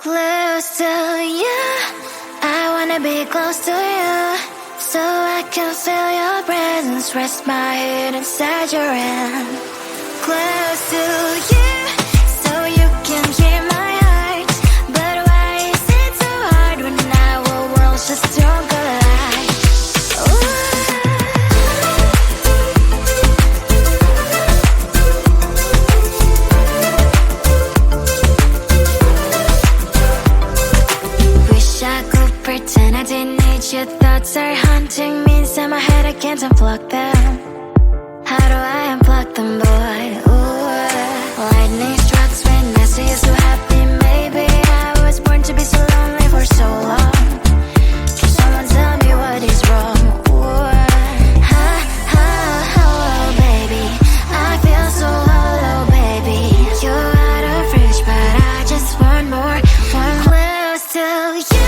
Close to you, I wanna be close to you, so I can feel your presence, rest my head inside your hand. Close to you, so you can hear my heart, but why is it so hard when our worlds just don't collide? Pretend I didn't need your thoughts are haunting me inside my head, I can't unplug them. How do I unplug them, boy? Ooh, lightning strikes when I see you so happy. Maybe I was born to be so lonely for so long. Can someone tell me what is wrong? Ooh, oh, baby, I feel so hollow, baby. You're out of reach, but I just want more, one close to you.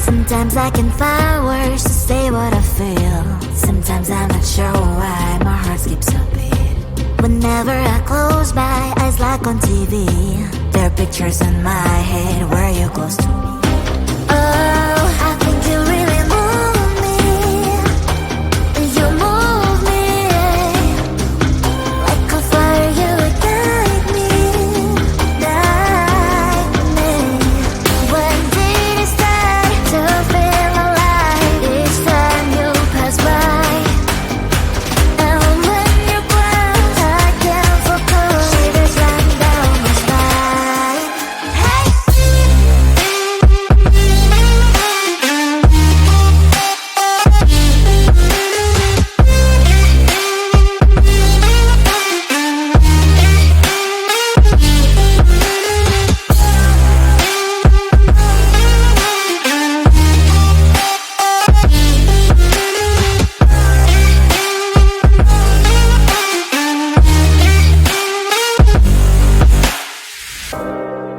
Sometimes I can find words to say what I feel. Sometimes I'm not sure why my heart skips a beat. Whenever I close my eyes like on TV, there are pictures in my head where you're close to me. Oh, I think you really move me. You move me like a fire, you ignite me, ignite me. When did it start to feel alive? Each time you pass by, and when you're close, I can't focus. Shivers run down my spine. Hey.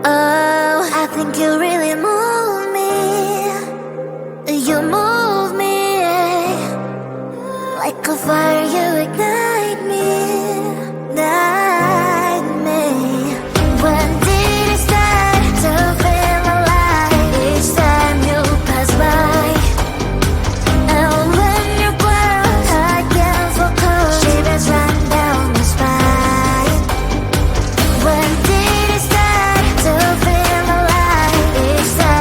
Oh, I think you really move me. You move me like a fire, you ignite me, ignite me. When did it start to feel alive? Each time you pass by, and when you're close, I can't focus. Shivers run down my spine. When did it start to feel alive? Each time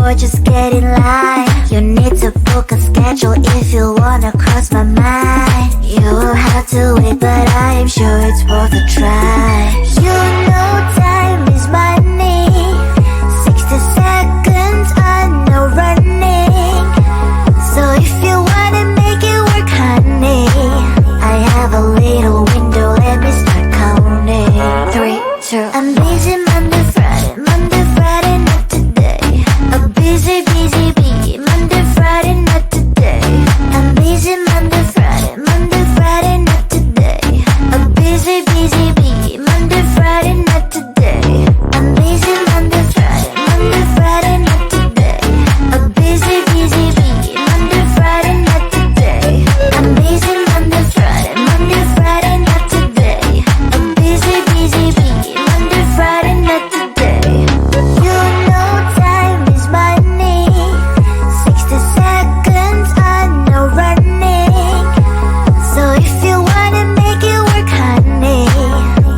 boy, just get in line. You need to book a schedule if you wanna cross my mind. You will have to wait, but I am sure it's worth a try. You know time is money. 60 seconds on no running. So if you wanna make it work, honey, I have a little window, let me start counting. 3, 2, I'm busy Monday, Friday, not today. A busy bee, Monday, Friday, not today. I'm busy Monday, Friday, not today. A busy bee, Monday, Friday, not today. I'm busy Monday, Friday, not today. A busy bee, Monday, Friday, not today. I'm busy Monday, Friday, not today. A busy bee, Monday, Friday, not today. You know time is money. 60 seconds on no running. So if you wanna make it work, honey,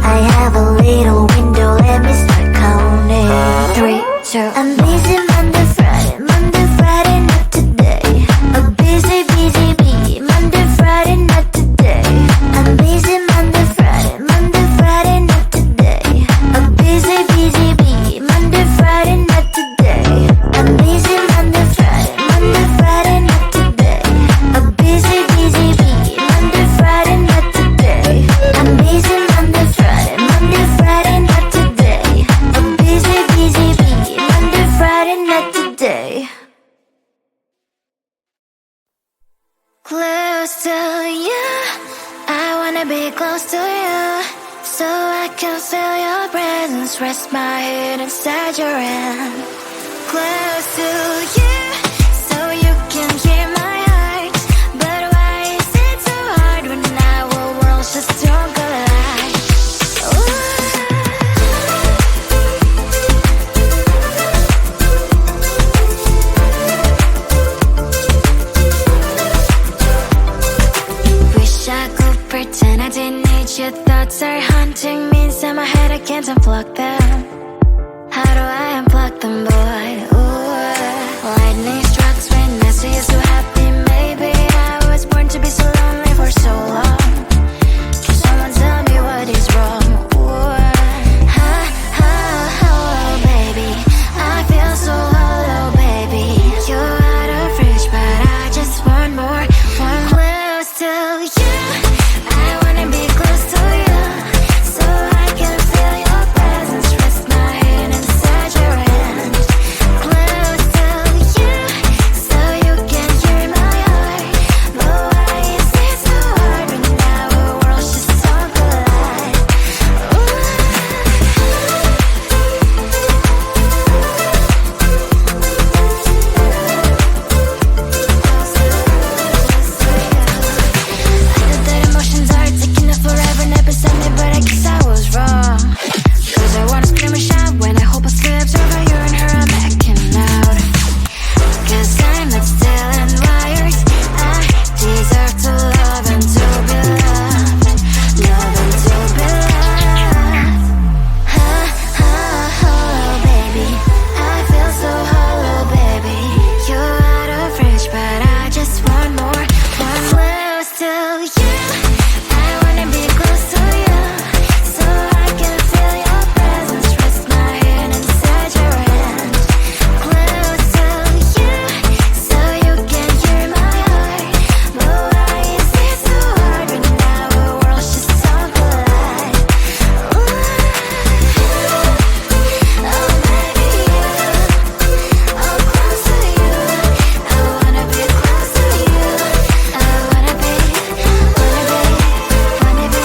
I have a little window, let me start counting. 3, 2, I'm busy Monday, Friday, not today. A busy bee, Monday, Friday, not today. I'm busy Monday, Friday, not today. A busy bee, Monday, Friday, not today. I'm busy Monday, Friday, not today. A busy bee, Monday, Friday, not today. I'm busy Monday, Friday, not today. A busy bee, Monday, Friday, not today. Close to you, I wanna be close to you, so I can feel your presence, rest my head inside your hand. Close to you, so you can hear my heart. But why is it so hard when our worlds just don't collide? Ooh. Wish I could pretend I didn't need your thoughts are haunting me inside my head, I can't unplug them. How do I unplug them, boy? Ooh. Lightning strikes when I see you so happy. Maybe I was born to be so lonely for so long. Can someone tell me what is wrong? Ooh. Ha, ha, hello, baby. I feel so hollow, baby. You're out of reach, but I just want more. One close to you. I wanna be close to you, so I can feel your presence, rest my head inside your hand. Close to you, so you can hear my heart. But why is it so hard when our worlds just don't collide? Ooh. I know that emotions are taking up forever, never sent me, but I guess I was wrong. Cause I wanna scream and shout when I hope I slips over you and her, I'm acting out. Cause I'm not still and wired. I deserve to love and to be loved. Love and to be loved. Ha, ha, hello, baby. I feel so hollow, baby. You're out of reach, but I just want more. One close to you. I wanna be close to you, so I can feel your presence, rest my head inside your hand. Close to you, so you can hear my heart. But why is it so hard when our worlds just don't collide? Ooh. Oh, baby, oh, close to you. I wanna be close to you. I wanna be close to you. Wanna be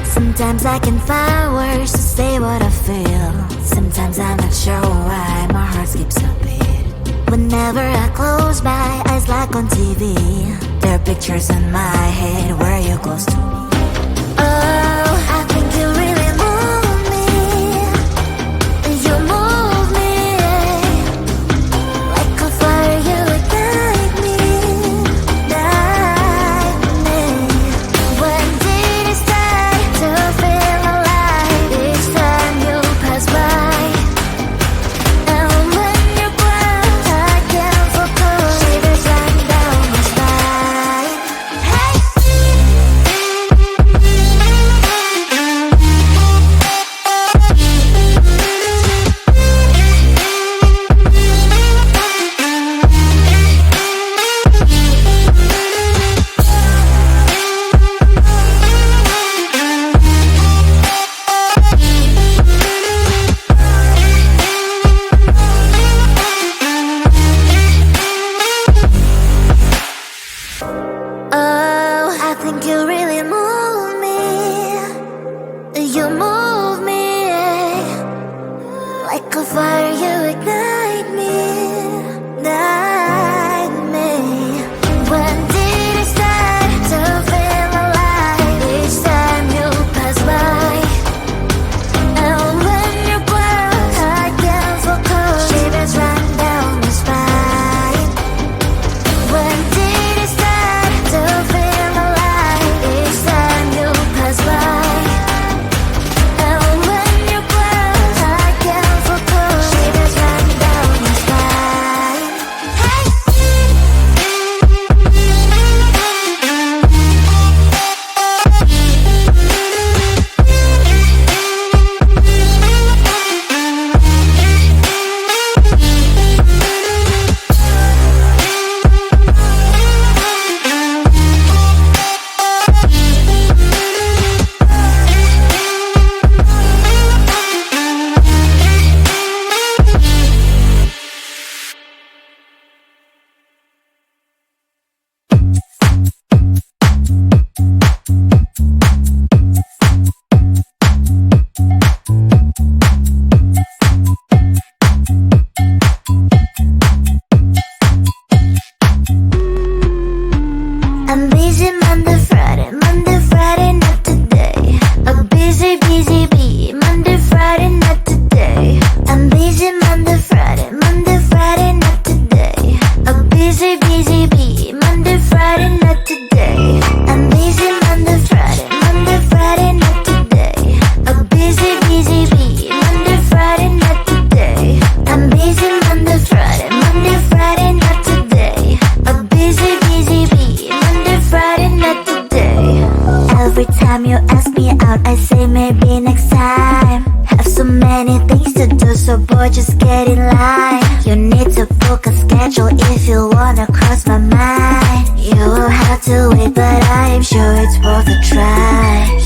Sometimes I can find words to say what I feel. Sometimes I'm not sure why my heart skips a beat. Whenever I close my eyes like on TV, there are pictures in my head where you're close to me. Oh, I think you really move me. You move me like a fire, you ignite me, ignite me. When did it start to feel alive? Each time you pass by, and when you grow, I can't focus. Shivers run down my spine. Hey. Oh, I think you really move me. You move me like a fire, you ignite me, ignite me. When did it start to feel alive? Each time you pass by, and when you grow, I can't focus. Shivers run down my spine. When did it start to feel alive? Each time you pass by, and when you grow, I can't focus. Shivers run down my spine. Hey. I'm busy Monday, Friday, not today. A busy, busy bee. Monday, Friday, not today. I'm busy Monday, Friday, not today. A busy, busy bee. Monday, Friday, not today. I'm busy Monday, Friday, not today. A busy, busy bee. Monday, Friday, not today. I'm busy Monday, Friday, not today. A busy, busy bee. Monday, Friday, not today. Every time you ask me out, I say maybe next time. Have so many things to do, so boy, just get in line. You need to book a schedule if you wanna cross my mind. You will have to wait, but I am sure it's worth a try.